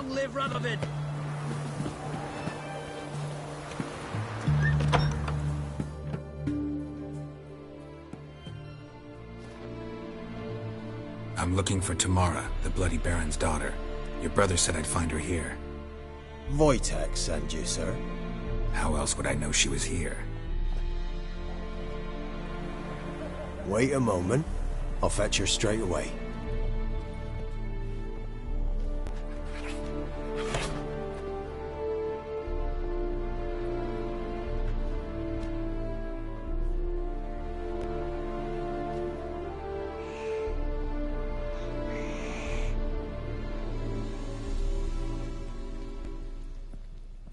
Long live Radovid! I'm looking for Tamara, the Bloody Baron's daughter. Your brother said I'd find her here. Wojtek sent you, sir. How else would I know she was here? Wait a moment. I'll fetch her straight away.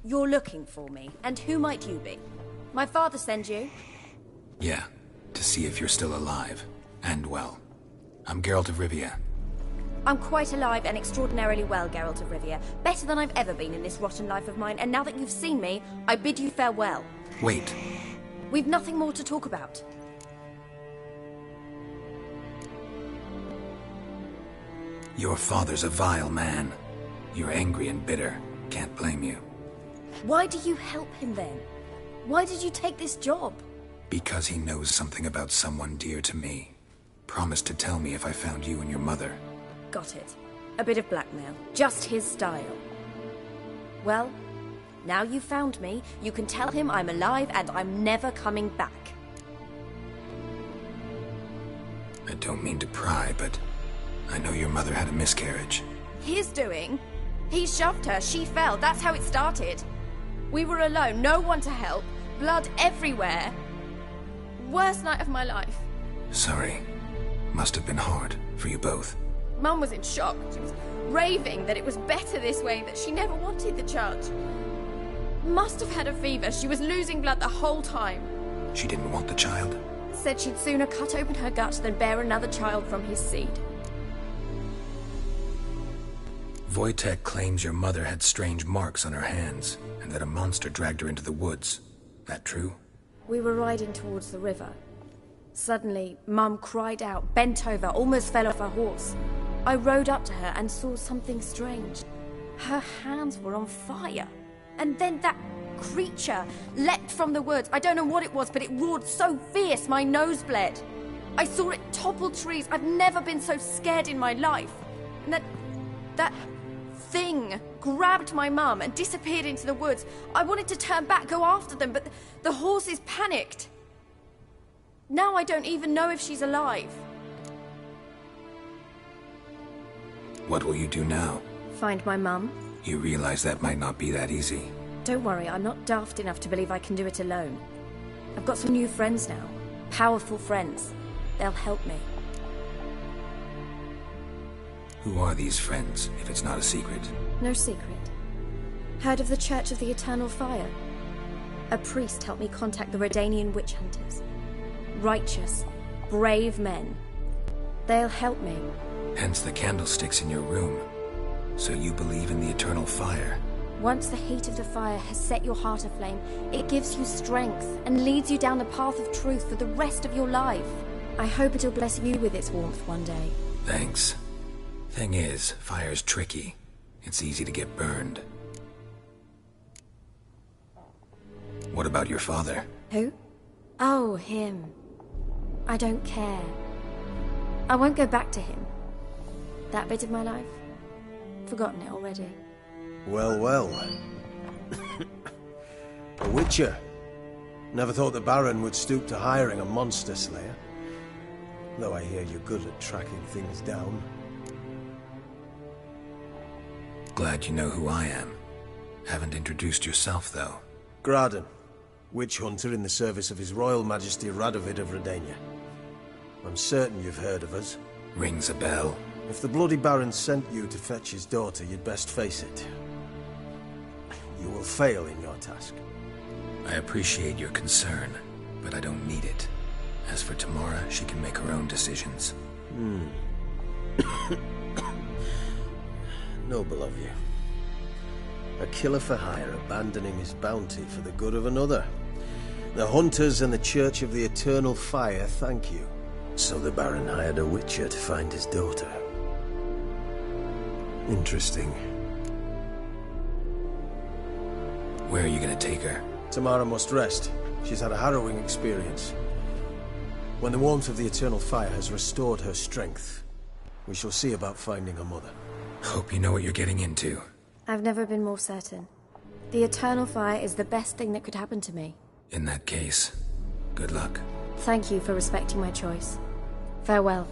You're looking for me, and who might you be? My father sent you? Yeah, to see if you're still alive. And well. I'm Geralt of Rivia. I'm quite alive and extraordinarily well, Geralt of Rivia. Better than I've ever been in this rotten life of mine, and now that you've seen me, I bid you farewell. Wait. We've nothing more to talk about. Your father's a vile man. You're angry and bitter. Can't blame you. Why do you help him then? Why did you take this job? Because he knows something about someone dear to me. Promised to tell me if I found you and your mother. Got it. A bit of blackmail. Just his style. Well, now you've found me, you can tell him I'm alive and I'm never coming back. I don't mean to pry, but I know your mother had a miscarriage. His doing? He shoved her, she fell, that's how it started. We were alone, no one to help, blood everywhere. Worst night of my life. Sorry. Must have been hard for you both. Mum was in shock. She was raving that it was better this way, that she never wanted the child. Must have had a fever. She was losing blood the whole time. She didn't want the child? Said she'd sooner cut open her gut than bear another child from his seed. Wojtek claims your mother had strange marks on her hands, and that a monster dragged her into the woods. That true? We were riding towards the river. Suddenly, Mum cried out, bent over, almost fell off her horse. I rode up to her and saw something strange. Her hands were on fire. And then that creature leapt from the woods. I don't know what it was, but it roared so fierce my nose bled. I saw it topple trees. I've never been so scared in my life. And that thing grabbed my mum and disappeared into the woods. I wanted to turn back, go after them, but the horses panicked. Now I don't even know if she's alive. What will you do now? Find my mum. You realize that might not be that easy. Don't worry, I'm not daft enough to believe I can do it alone. I've got some new friends now. Powerful friends. They'll help me. Who are these friends, if it's not a secret? No secret. Heard of the Church of the Eternal Fire? A priest helped me contact the Redanian witch hunters. Righteous, brave men. They'll help me. Hence the candlesticks in your room. So you believe in the eternal fire? Once the heat of the fire has set your heart aflame, it gives you strength and leads you down the path of truth for the rest of your life. I hope it'll bless you with its warmth one day. Thanks. Thing is, fire's tricky. It's easy to get burned. What about your father? Who? Oh, him. I don't care. I won't go back to him. That bit of my life? Forgotten it already. Well, well. A witcher. Never thought the Baron would stoop to hiring a monster slayer. Though I hear you're good at tracking things down. Glad you know who I am. Haven't introduced yourself, though. Graden, witch hunter in the service of His Royal Majesty Radovid of Redania. I'm certain you've heard of us. Rings a bell. If the Bloody Baron sent you to fetch his daughter, you'd best face it. You will fail in your task. I appreciate your concern, but I don't need it. As for Tamara, she can make her own decisions. Noble of you. A killer for hire abandoning his bounty for the good of another. The hunters and the Church of the Eternal Fire thank you. So the Baron hired a witcher to find his daughter. Interesting. Where are you gonna take her? Tamara must rest. She's had a harrowing experience. When the warmth of the Eternal Fire has restored her strength, we shall see about finding her mother. Hope you know what you're getting into. I've never been more certain. The Eternal Fire is the best thing that could happen to me. In that case, good luck. Thank you for respecting my choice. Farewell.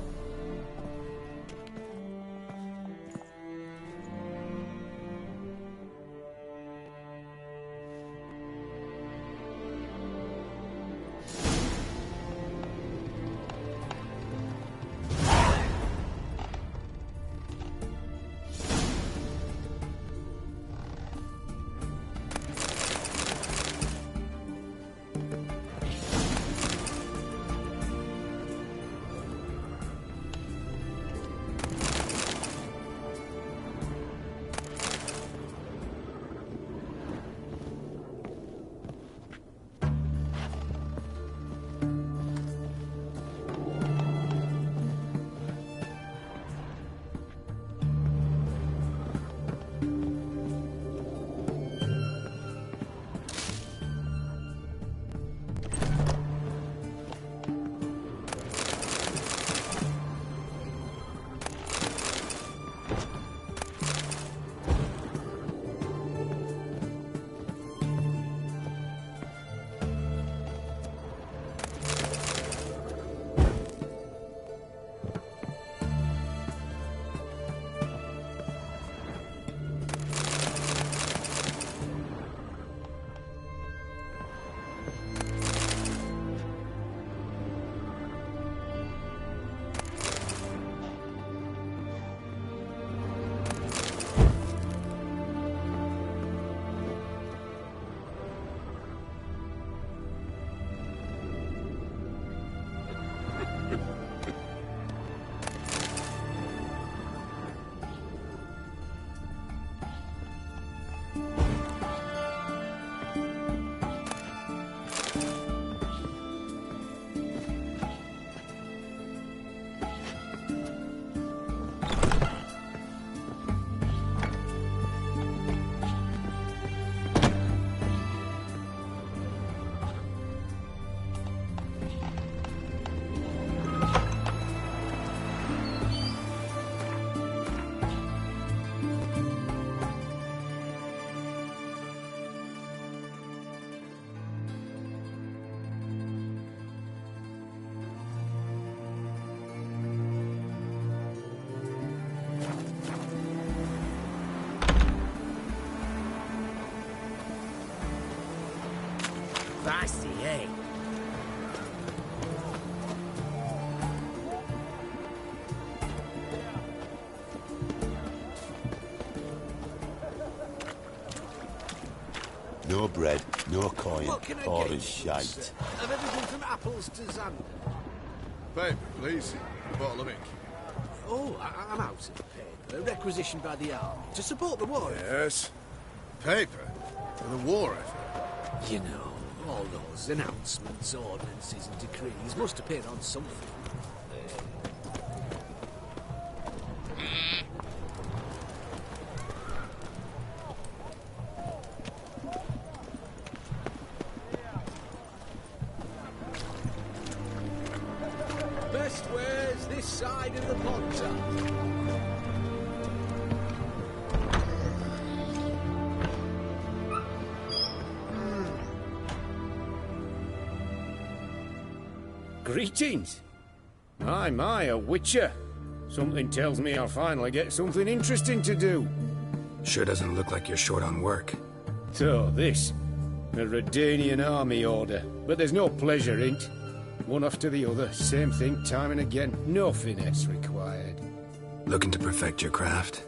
Feisty, eh? No bread, no coin, all is shite. Of everything from apples to xanthan. Paper, please. A bottle of ink. Oh, I'm out of paper. Requisitioned by the army to support the war. Yes. Paper? For the war effort? You know, all those announcements, ordinances and decrees must appear on something. Best wares this side of the Pontar. Greetings. My, a witcher. Something tells me I'll finally get something interesting to do. Sure doesn't look like you're short on work. So, this. A Redanian army order. But there's no pleasure in't. One after the other, same thing time and again. No finesse required. Looking to perfect your craft?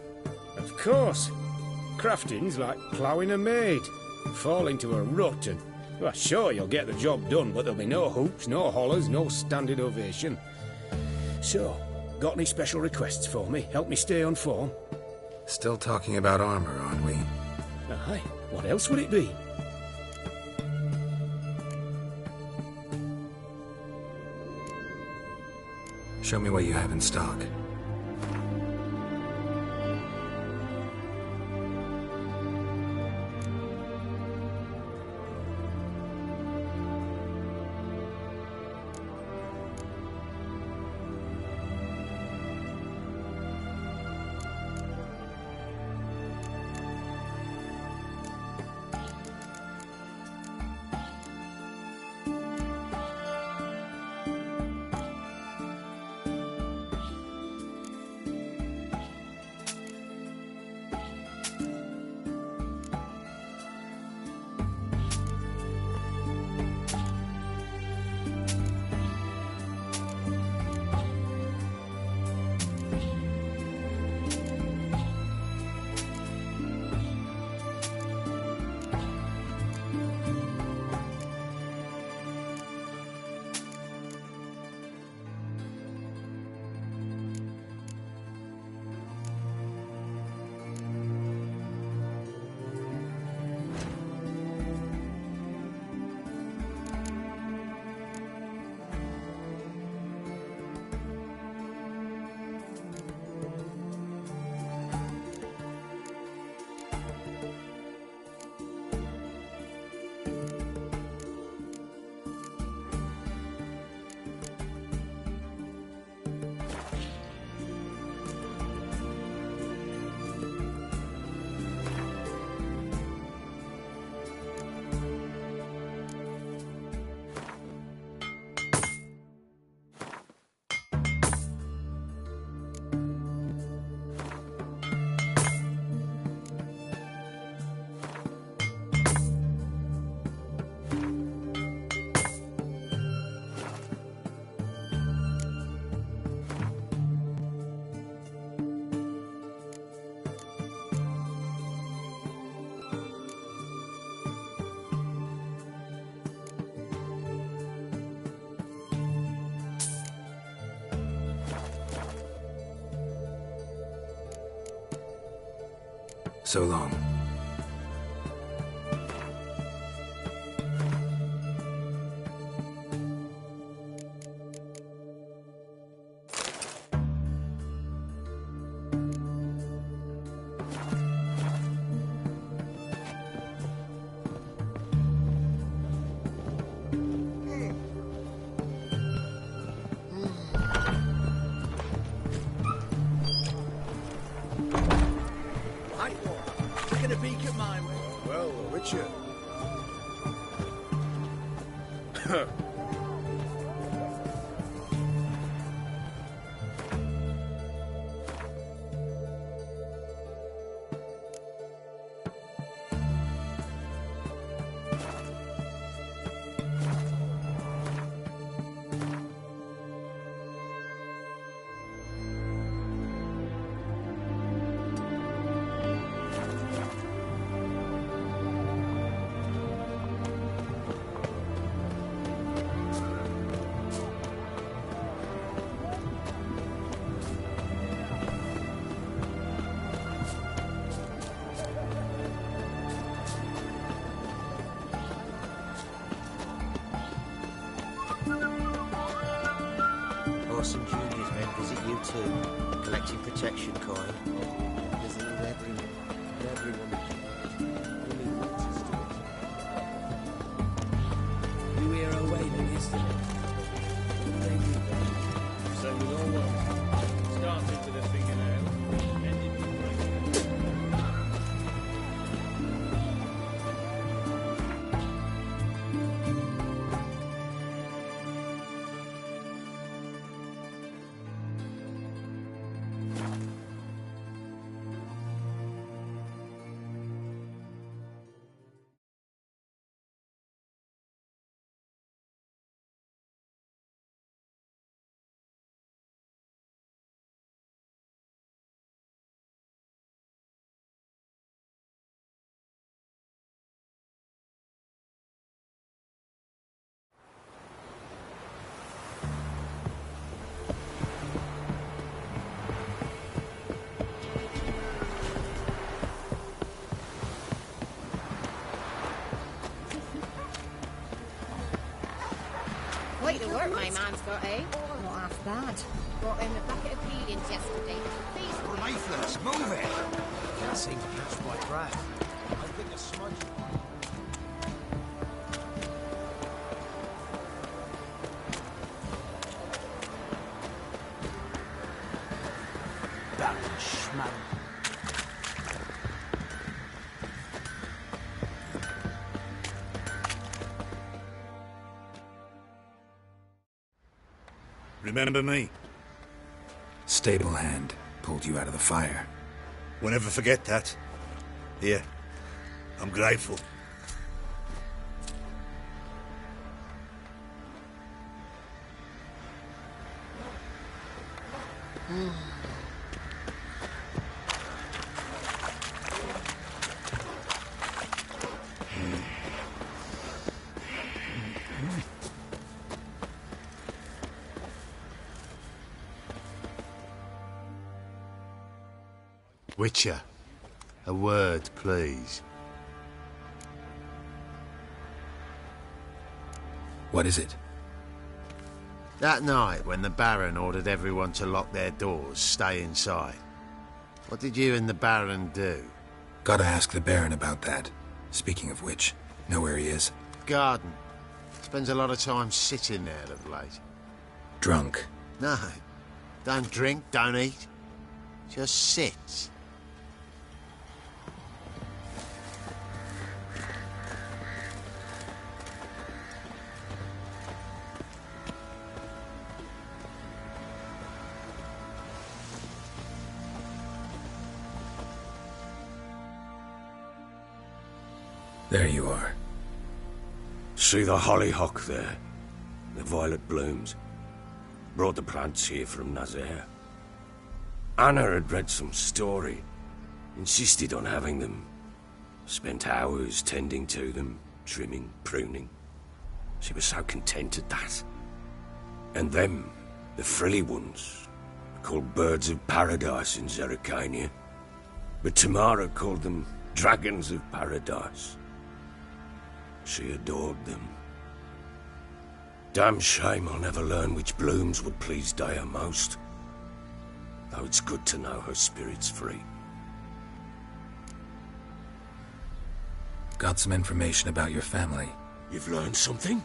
Of course. Crafting's like ploughing a maid. Fall into a rut and... Well, sure, you'll get the job done, but there'll be no hoops, no hollers, no standing ovation. So, got any special requests for me? Help me stay on form? Still talking about armor, aren't we? Aye, what else would it be? Show me what you have in stock. So long. Taking a peek at mine. Well, Witcher. Orson Jr.'s men visit you too, collecting protection coin. There's a little everyone. Only witches do it. We were away then yesterday. What did they do then? So we all went. Started with a fingernail, ended with a Quite the work my man's got, eh? Not half bad. Brought in a bucket of peelings yesterday. Please, Lifeless, move it! Can't seem to catch my breath. I think a smudge. Baron Schmarr. Remember me? Stable hand pulled you out of the fire. We'll never forget that. Here, I'm grateful. Witcher, a word, please. What is it? That night when the Baron ordered everyone to lock their doors, stay inside. What did you and the Baron do? Gotta ask the Baron about that. Speaking of which, know where he is? Garden. Spends a lot of time sitting there of late. Drunk. No. Don't drink, don't eat. Just sits. There you are. See the hollyhock there? The violet blooms. Brought the plants here from Nazaire. Anna had read some story. Insisted on having them. Spent hours tending to them, trimming, pruning. She was so content at that. And them, the frilly ones, called birds of paradise in Zerrikania. but Tamara called them dragons of paradise. She adored them. Damn shame I'll never learn which blooms would please Dea most. Though it's good to know her spirit's free. Got some information about your family. You've learned something?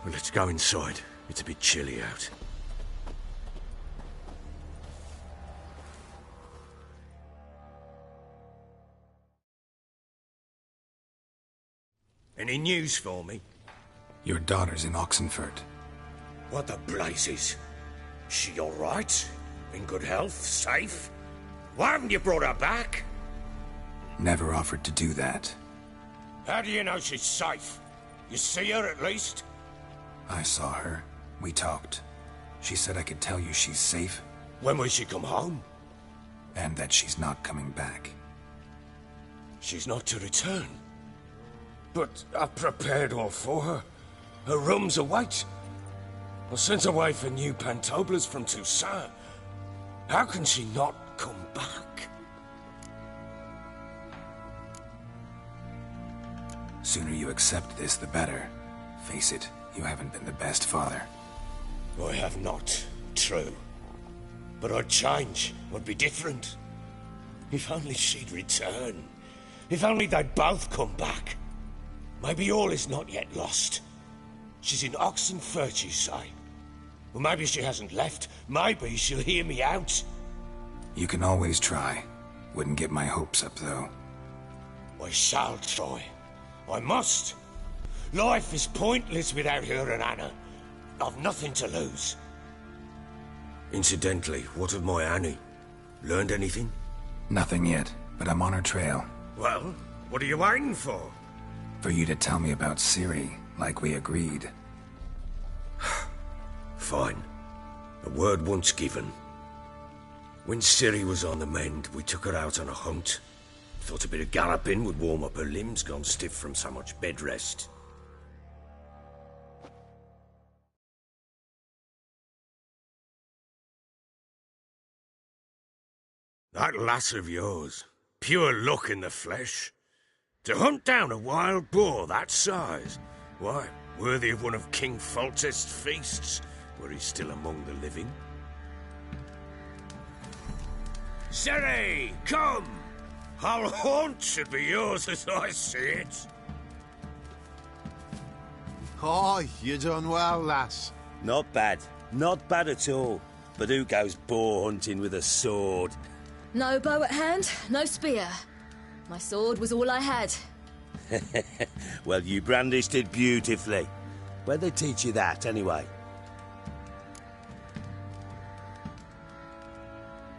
Well, let's go inside. It's a bit chilly out. Any news for me? Your daughter's in Oxenfurt. What the blazes? She all right? In good health? Safe? Why haven't you brought her back? Never offered to do that. How do you know she's safe? You see her at least? I saw her. We talked. She said I could tell you she's safe. When will she come home? And that she's not coming back. She's not to return. But I've prepared all for her. Her rooms await. I sent away for new pantoblas from Toussaint. How can she not come back? Sooner you accept this, the better. Face it, you haven't been the best father. I have not, true. But I'd change, I'd be different. If only she'd return. If only they'd both come back. Maybe all is not yet lost. She's in Oxenfurt, you say? Well, maybe she hasn't left. Maybe she'll hear me out. You can always try. Wouldn't get my hopes up, though. I shall try. I must. Life is pointless without her and Anna. I've nothing to lose. Incidentally, what of my Annie? Learned anything? Nothing yet, but I'm on her trail. Well, what are you waiting for? For you to tell me about Ciri, like we agreed. Fine. A word once given. When Ciri was on the mend, we took her out on a hunt. Thought a bit of galloping would warm up her limbs, gone stiff from so much bed rest. That lass of yours, pure luck in the flesh. To hunt down a wild boar that size, why, worthy of one of King Foltest's feasts, were he still among the living. Ciri, come! Our haunt should be yours as I see it. Aye, you done well, lass. Not bad. Not bad at all. But who goes boar hunting with a sword? No bow at hand, no spear. My sword was all I had. Well, you brandished it beautifully. Where'd they teach you that, anyway?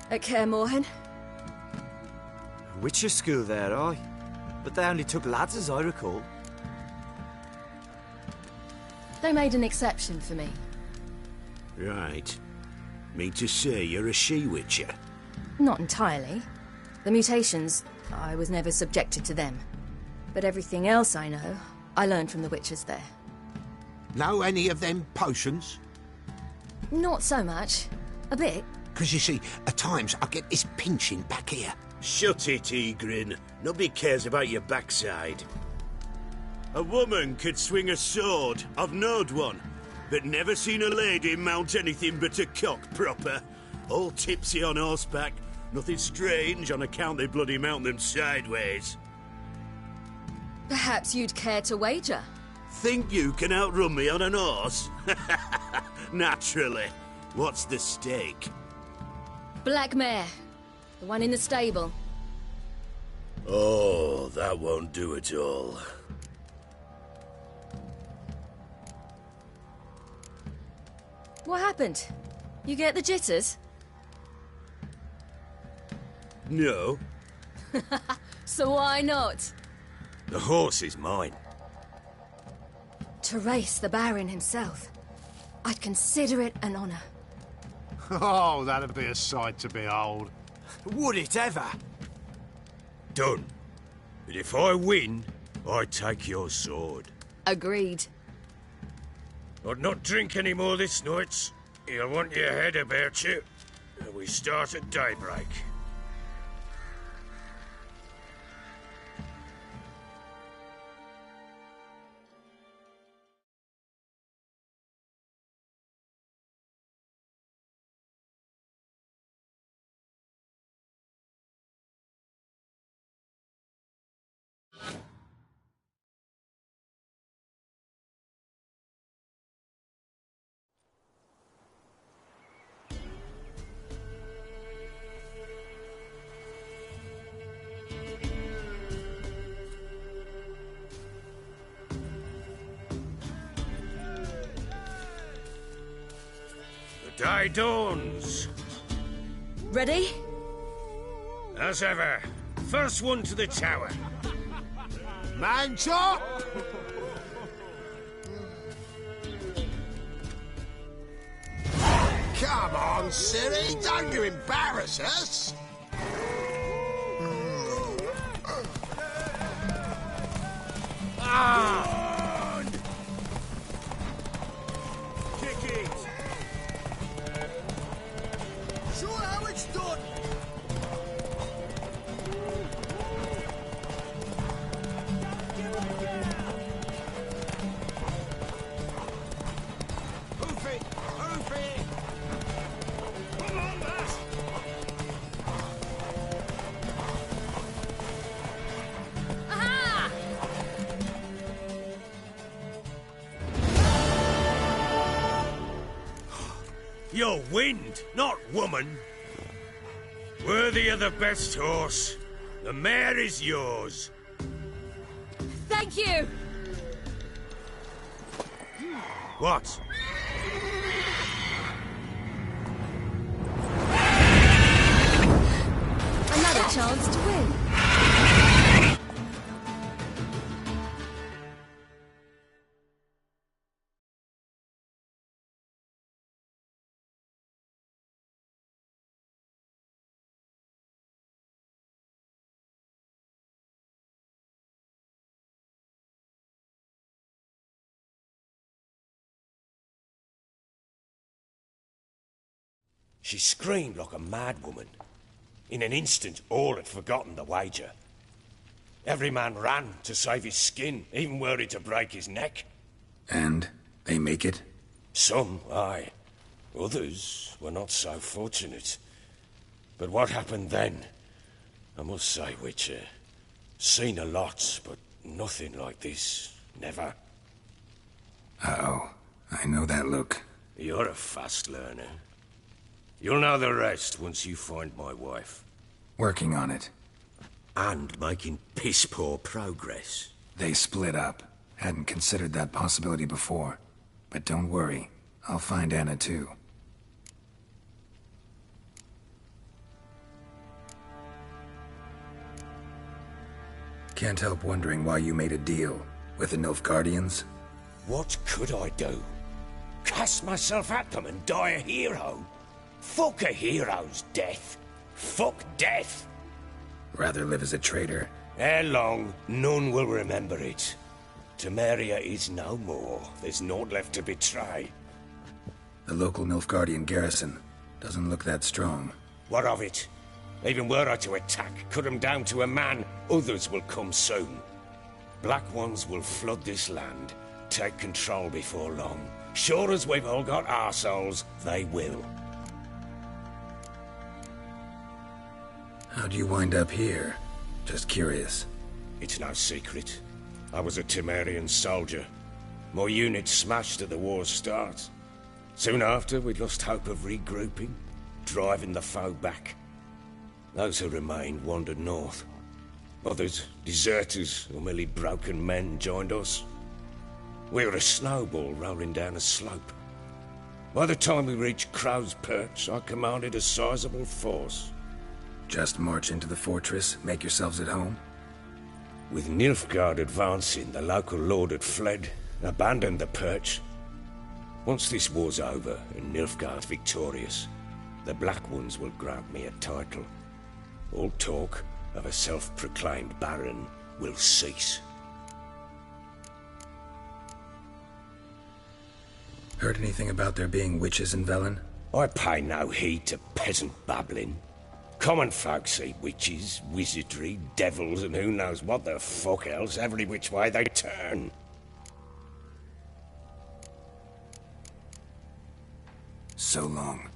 At Kaer Morhen. Witcher school there, aye. But they only took lads, as I recall. They made an exception for me. Right. Mean to say you're a she-witcher? Not entirely. The mutations, I was never subjected to them. But everything else I know, I learned from the witches there. Know any of them potions? Not so much. A bit. Because you see, at times I get this pinching back here. Shut it, Egrin. Nobody cares about your backside. A woman could swing a sword. I've knowed one. But never seen a lady mount anything but a cock proper. All tipsy on horseback. Nothing strange on account they bloody mount them sideways. Perhaps you'd care to wager? Think you can outrun me on an horse? Naturally. What's the stake? Black mare. The one in the stable. Oh, that won't do at all. What happened? You get the jitters? No. So why not? The horse is mine. To race the Baron himself. I'd consider it an honor. Oh, that'd be a sight to behold. Would it ever? Done. But if I win, I take your sword. Agreed. I'd not drink any more this night. You'll want your head about you. We start at daybreak. Day dawns. Ready? As ever. First one to the tower. Man chop! Come on, Siri, don't you embarrass us! On! Kick it! Show how it's done! Hoof it! Hoof it! Come on, lass! Aha! You're wind, not woman. Worthy of the best horse. The mare is yours. Thank you! What? Another chance to win. She screamed like a mad woman. In an instant, all had forgotten the wager. Every man ran to save his skin, even were it to break his neck. And they make it? Some, aye. Others were not so fortunate. But what happened then? I must say, Witcher, seen a lot, but nothing like this. Never. Uh-oh. I know that look. You're a fast learner. You'll know the rest once you find my wife. Working on it. And making piss-poor progress. They split up. Hadn't considered that possibility before. But don't worry. I'll find Anna too. Can't help wondering why you made a deal with the Nilfgaardians. What could I do? Cast myself at them and die a hero? Fuck a hero's death. Fuck death. Rather live as a traitor. Ere long, none will remember it. Temeria is no more. There's naught left to betray. The local Nilfgaardian garrison doesn't look that strong. What of it? Even were I to attack, cut them down to a man, others will come soon. Black Ones will flood this land, take control before long. Sure as we've all got arseholes, they will. How'd you wind up here? Just curious. It's no secret. I was a Temerian soldier. My unit smashed at the war's start. Soon after, we lost hope of regrouping, driving the foe back. Those who remained wandered north. Others, deserters or merely broken men, joined us. We were a snowball rolling down a slope. By the time we reached Crow's Perch, I commanded a sizable force. Just march into the fortress, make yourselves at home? With Nilfgaard advancing, the local lord had fled, abandoned the Perch. Once this war's over and Nilfgaard's victorious, the Black Ones will grant me a title. All talk of a self-proclaimed baron will cease. Heard anything about there being witches in Velen? I pay no heed to peasant babbling. Common folk see witches, wizardry, devils, and who knows what the fuck else every which way they turn. So long.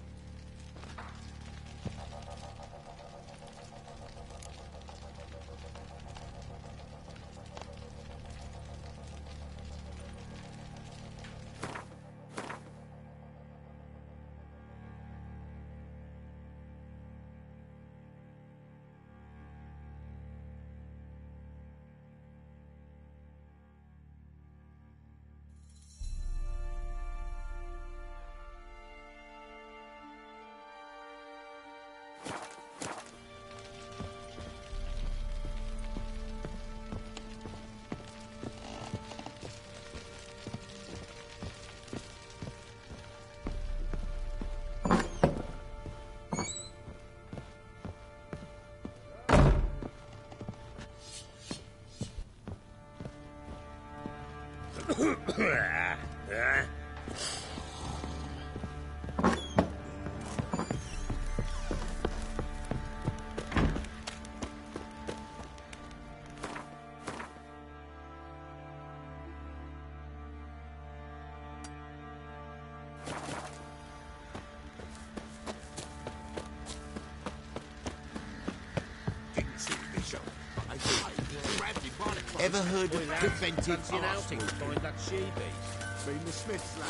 Ever heard of preventive outing to find that she-beast? Been the Smiths, lad.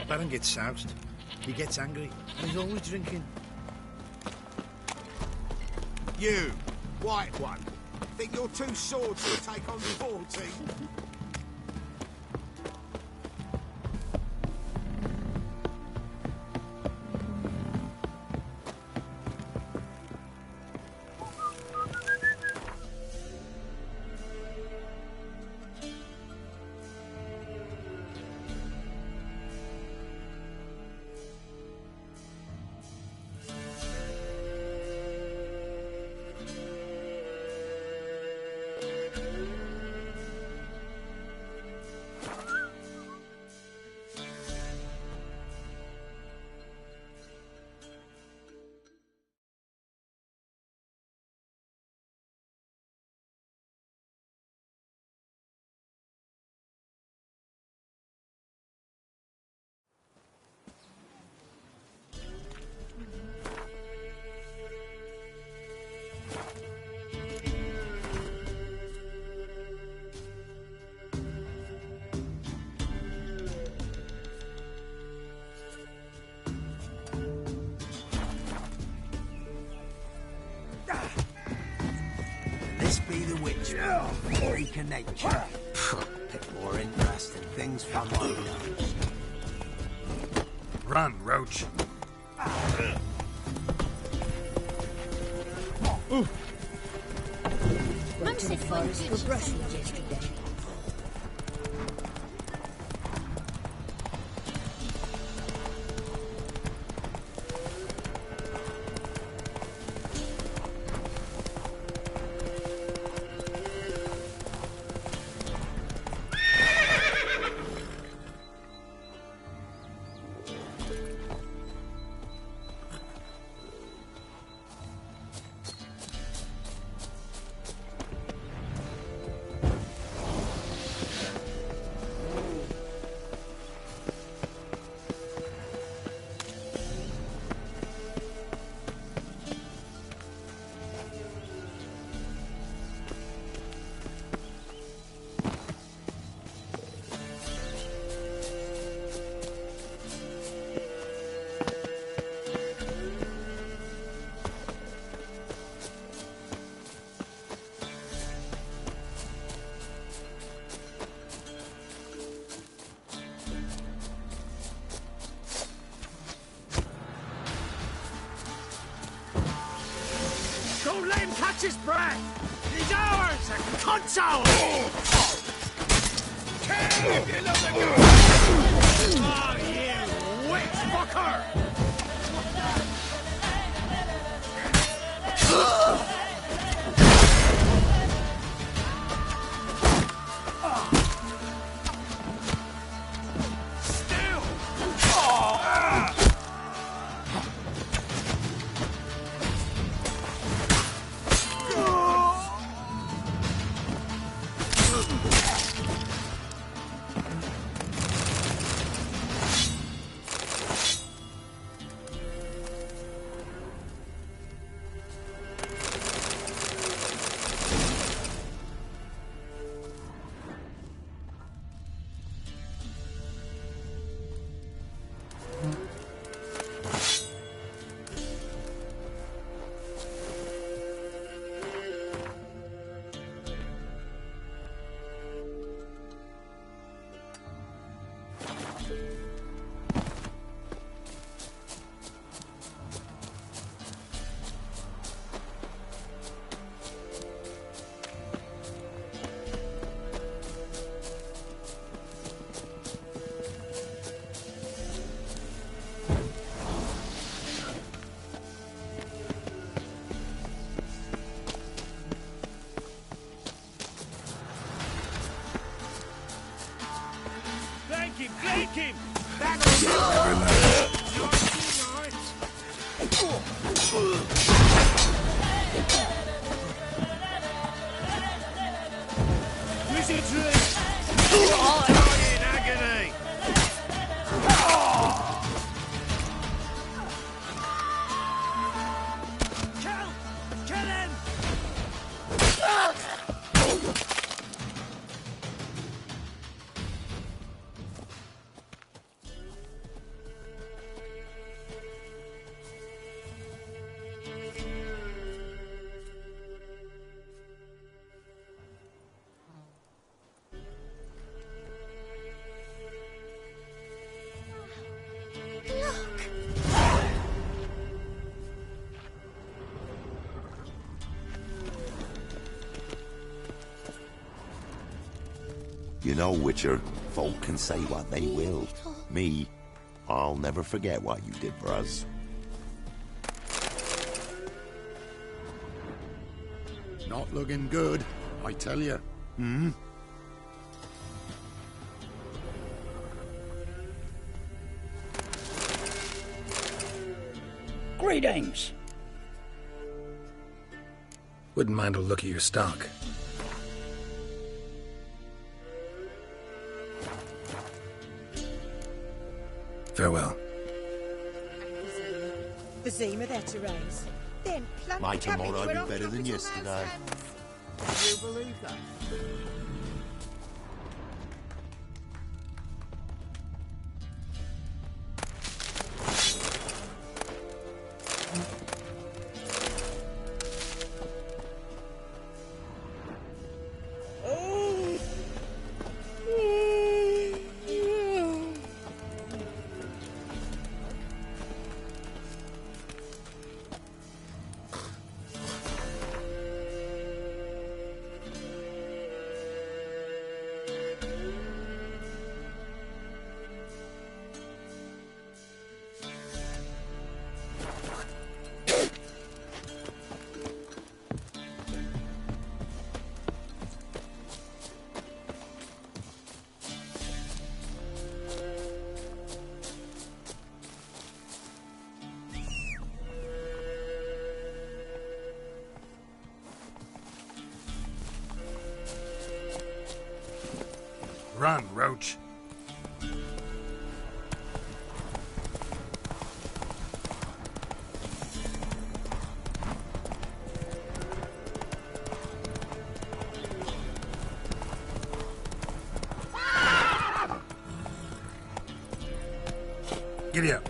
Baron gets soused. He gets angry. And he's always drinking. You, white one. Think your two swords will take on 40? This be the witch, freak of nature. Bit more interesting things from my nose. Run, Roach. Mum said forest were brushing yesterday. Don't let him catch his breath! He's ours! A cunt's ours! Kill if you love the girl! Oh, you witch fucker! him! Wizard tree! In agony! Kill him! You know, Witcher, folk can say what they will. Me, I'll never forget what you did for us. Not looking good, I tell you. Hmm? Greetings. Wouldn't mind a look at your stock. Farewell. The Zima there to raise. Then plump My cabbage tomorrow went be off better top than of your yesterday. man's Do you believe that? Run, Roach. Giddy up.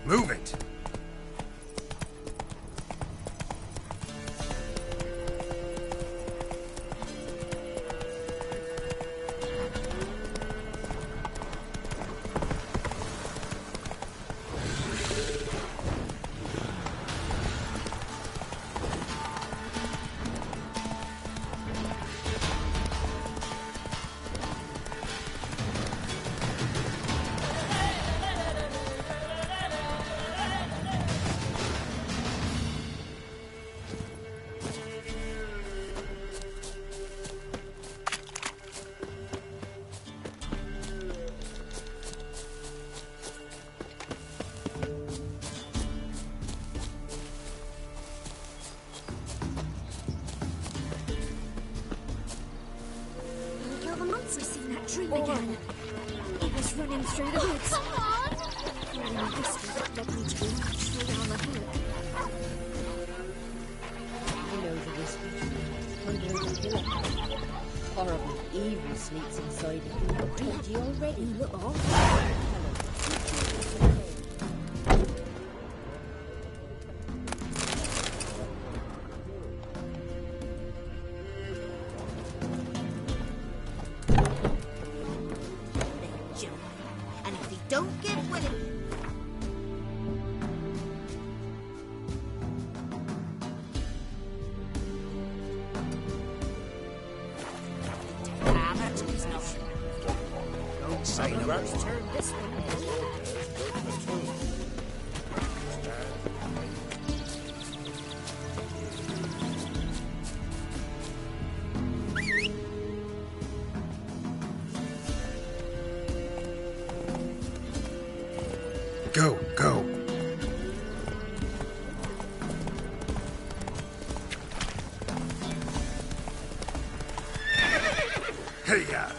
Move it! We've seen that dream again. It was running through the woods. Come on! Following history that led me to the natural down the hill. I know the whispers. Under the hill. Horrible evil sleeps inside it. I told you already. Look off. Don't get with it. Don't say no more. Turn this one. Go, go. Hey-ya!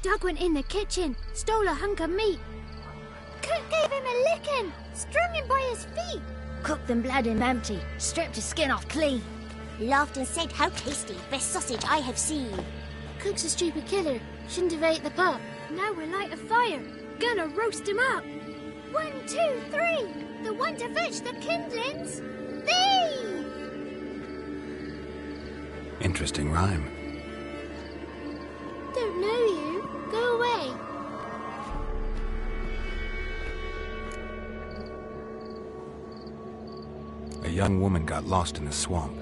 Doug went in the kitchen, stole a hunk of meat. Cook gave him a licking, strung him by his feet. Cooked and bled him empty, stripped his skin off clean. Laughed and said, "How tasty, best sausage I have seen." Cook's a stupid killer, shouldn't have ate the pup. Now we'll light a fire, gonna roast him up. 1, 2, 3, the one to fetch the kindlings, thee! Interesting rhyme. Don't know you, go away. A young woman got lost in the swamp.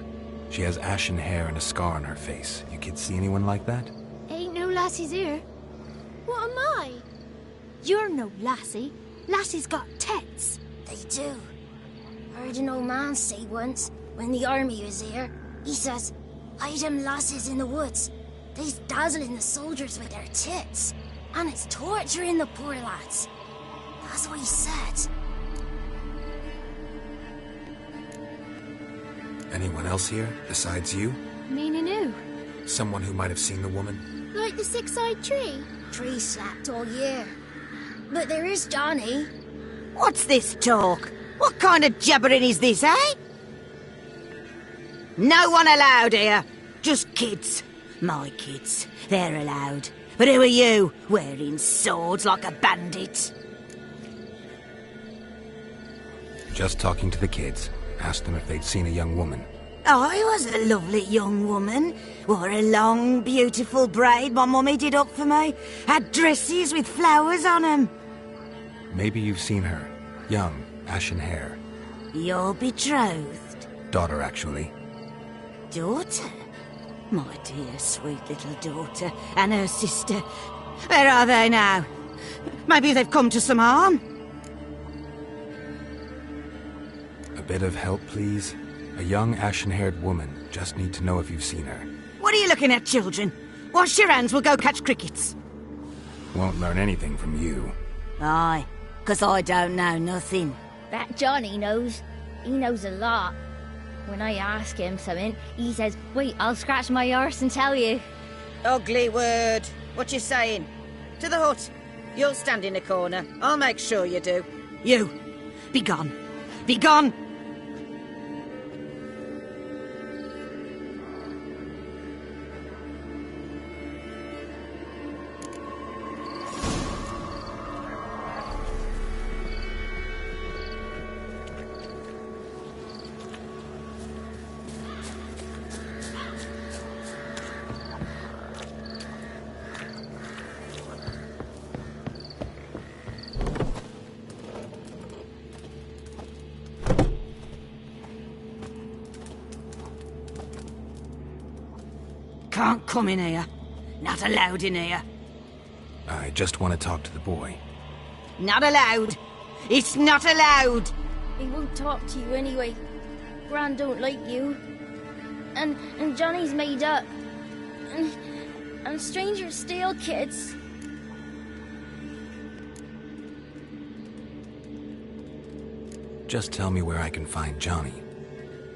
She has ashen hair and a scar on her face. You kids see anyone like that? Ain't no lassies here. What am I? You're no lassie. Lassies got tits. They do. I heard an old man say once, when the army was here, he says, "Hide them lasses in the woods. They's dazzling the soldiers with their tits, and it's torturing the poor lads." That's what he said. Anyone else here, besides you? Meaning who? Someone who might have seen the woman? Like the six-eyed tree? Tree slapped all year. But there is Johnny. What's this talk? What kind of jabbering is this, eh? No one allowed here. Just kids. My kids. They're allowed. But who are you, wearing swords like a bandit? Just talking to the kids. Asked them if they'd seen a young woman. I was a lovely young woman. Wore a long, beautiful braid my mummy did up for me. Had dresses with flowers on them. Maybe you've seen her. Young, ashen hair. Your betrothed? Daughter, actually. Daughter? My dear, sweet little daughter. And her sister. Where are they now? Maybe they've come to some harm? A bit of help, please? A young, ashen-haired woman. Just need to know if you've seen her. What are you looking at, children? Wash your hands, we'll go catch crickets. Won't learn anything from you. Aye, 'cause I don't know nothing. That Johnny knows. He knows a lot. When I ask him something, he says, "Wait, I'll scratch my arse and tell you." Ugly word. What you saying? To the hut. You'll stand in a corner. I'll make sure you do. You, be gone. Be gone! Can't come in here. Not allowed in here. I just want to talk to the boy. Not allowed. It's not allowed. He won't talk to you anyway. Gran don't like you. And Johnny's made up. And strangers steal kids. Just tell me where I can find Johnny.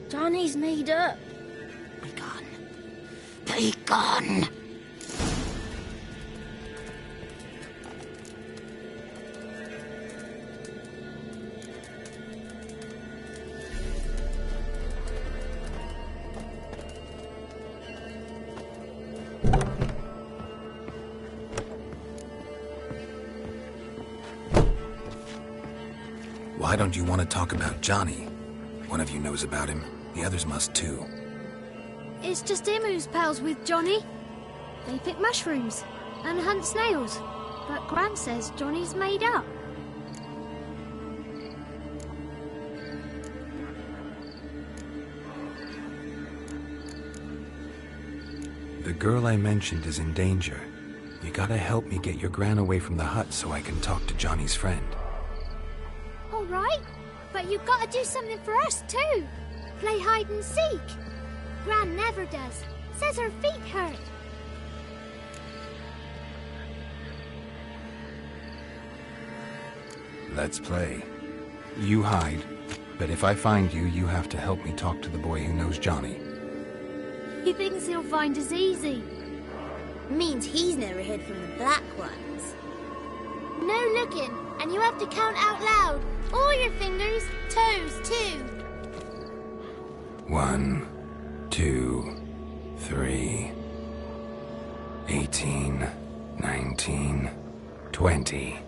Johnny's made up. Be gone. Be gone. Why don't you want to talk about Johnny? One of you knows about him. The others must too. It's just him who's pals with Johnny. They pick mushrooms and hunt snails. But Gran says Johnny's made up. The girl I mentioned is in danger. You gotta help me get your Gran away from the hut so I can talk to Johnny's friend. All right, but you've got to do something for us too. Play hide and seek. Gran never does. Says her feet hurt. Let's play. You hide, but if I find you, you have to help me talk to the boy who knows Johnny. He thinks he'll find us easy. Means he's never hid from the black ones. No looking, and you have to count out loud. All your fingers, toes too. 1, 2, 3, 18, 19, 20.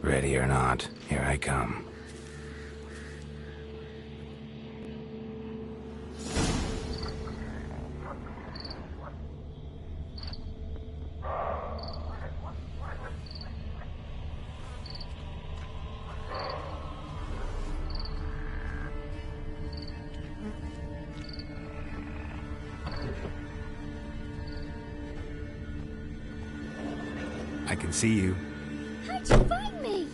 Ready or not, here I come. I can see you. How'd you find me?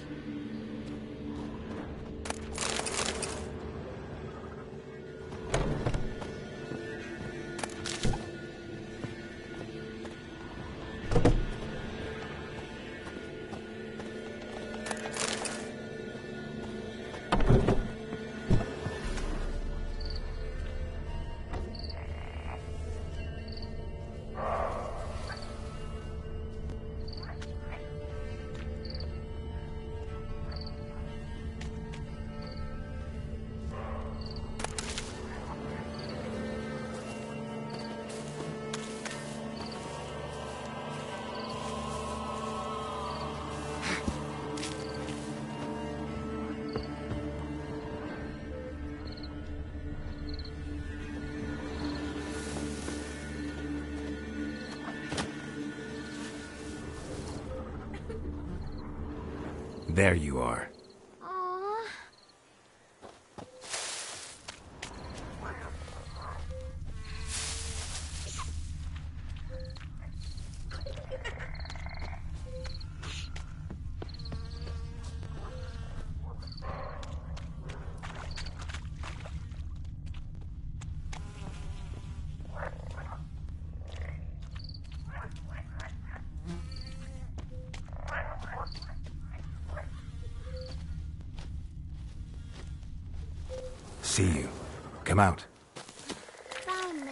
There you are. Aww. See you. Come out. Found me.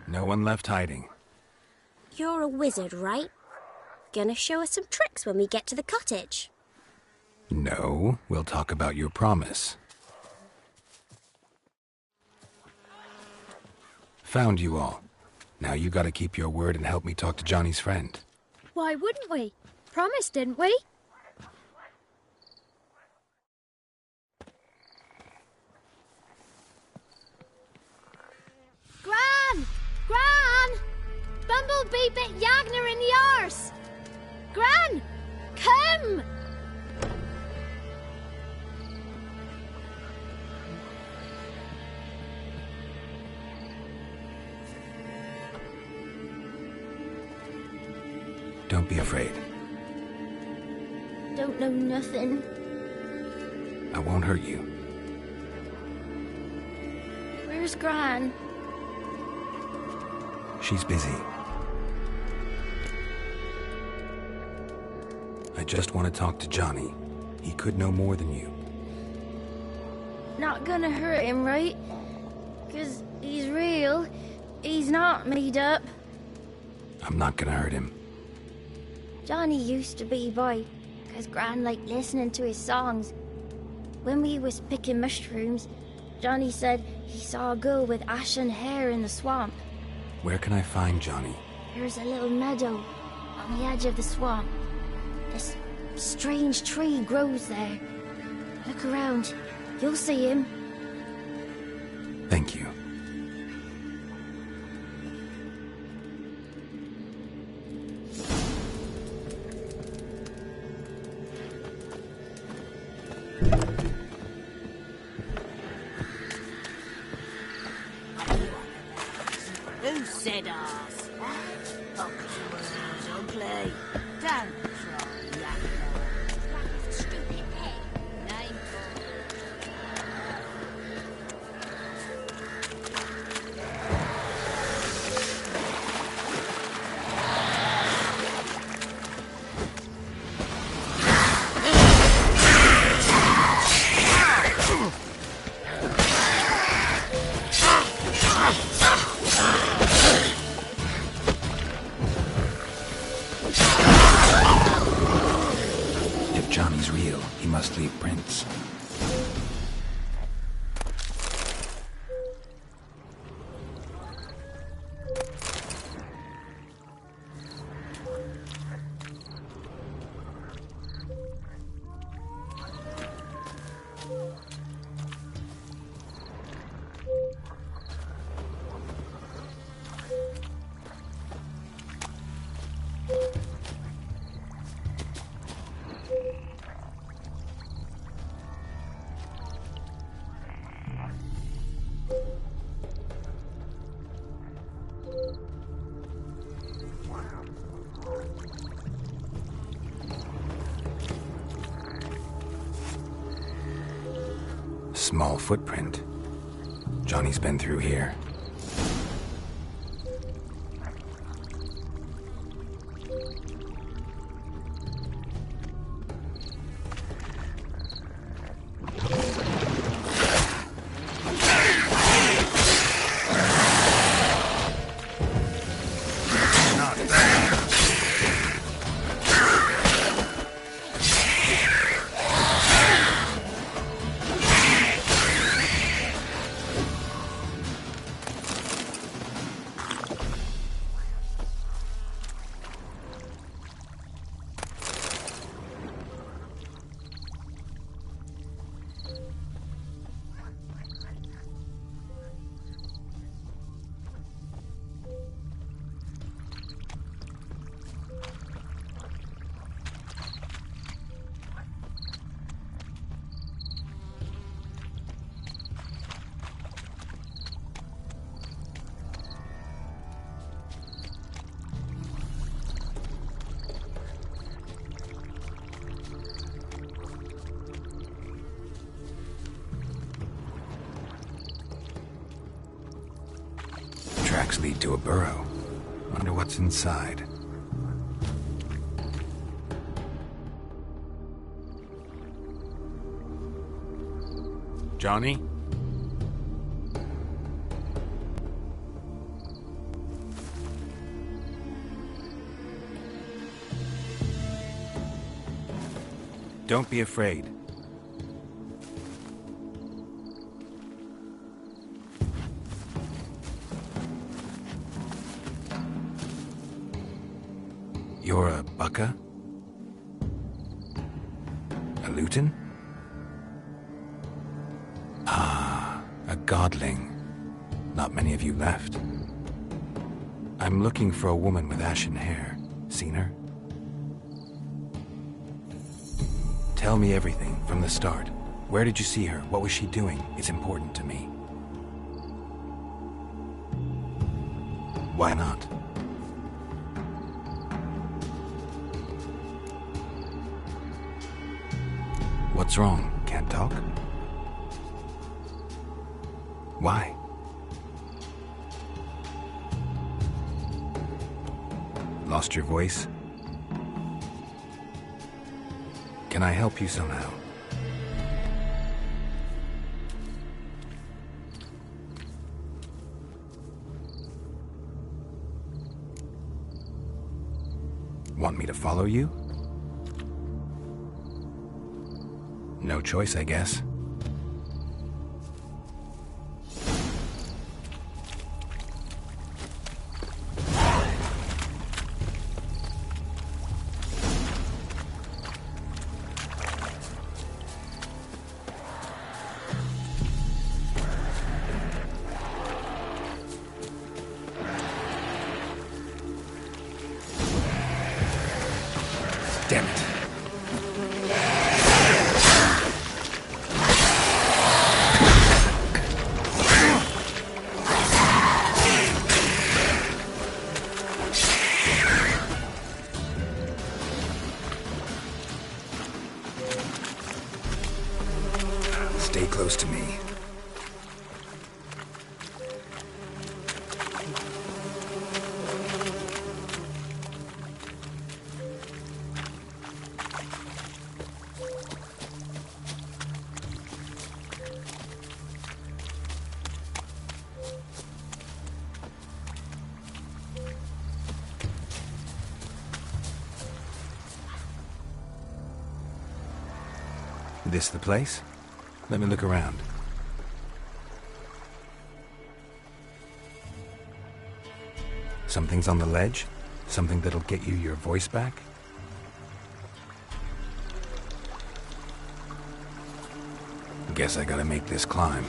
No one left hiding. You're a wizard, right? Gonna show us some tricks when we get to the cottage. No, we'll talk about your promise. Found you all. Now you gotta keep your word and help me talk to Johnny's friend. Why wouldn't we? Promised, didn't we? Gran! Gran! Bumblebee bit Yagner in the arse! Gran! Come! Don't be afraid. Don't know nothing. I won't hurt you. Where's Gran? She's busy. I just want to talk to Johnny. He could know more than you. not gonna hurt him, right? 'Cause he's real. He's not made up. I'm not gonna hurt him. Johnny used to be by, 'cause Gran liked listening to his songs. When we was picking mushrooms, Johnny said he saw a girl with ashen hair in the swamp. Where can I find Johnny? There's a little meadow on the edge of the swamp. This strange tree grows there. Look around. You'll see him. Thank you. Who said ours? Ugly words, ugly. Don't try that. Stupid head. Name If Johnny's real, he must leave prints. Small footprint. Johnny's been through here. Tracks lead to a burrow. Wonder what's inside. Johnny? Don't be afraid. You're a Bukka? A Luton? Ah, a godling. Not many of you left. I'm looking for a woman with ashen hair. Seen her? Tell me everything from the start. Where did you see her? What was she doing? It's important to me. Why not? What's wrong? Can't talk? Why? Lost your voice? Can I help you somehow? Want me to follow you? No choice, I guess. Damn it. Stay close to me. This the place? Let me look around. Something's on the ledge? Something that'll get you your voice back? Guess I gotta make this climb.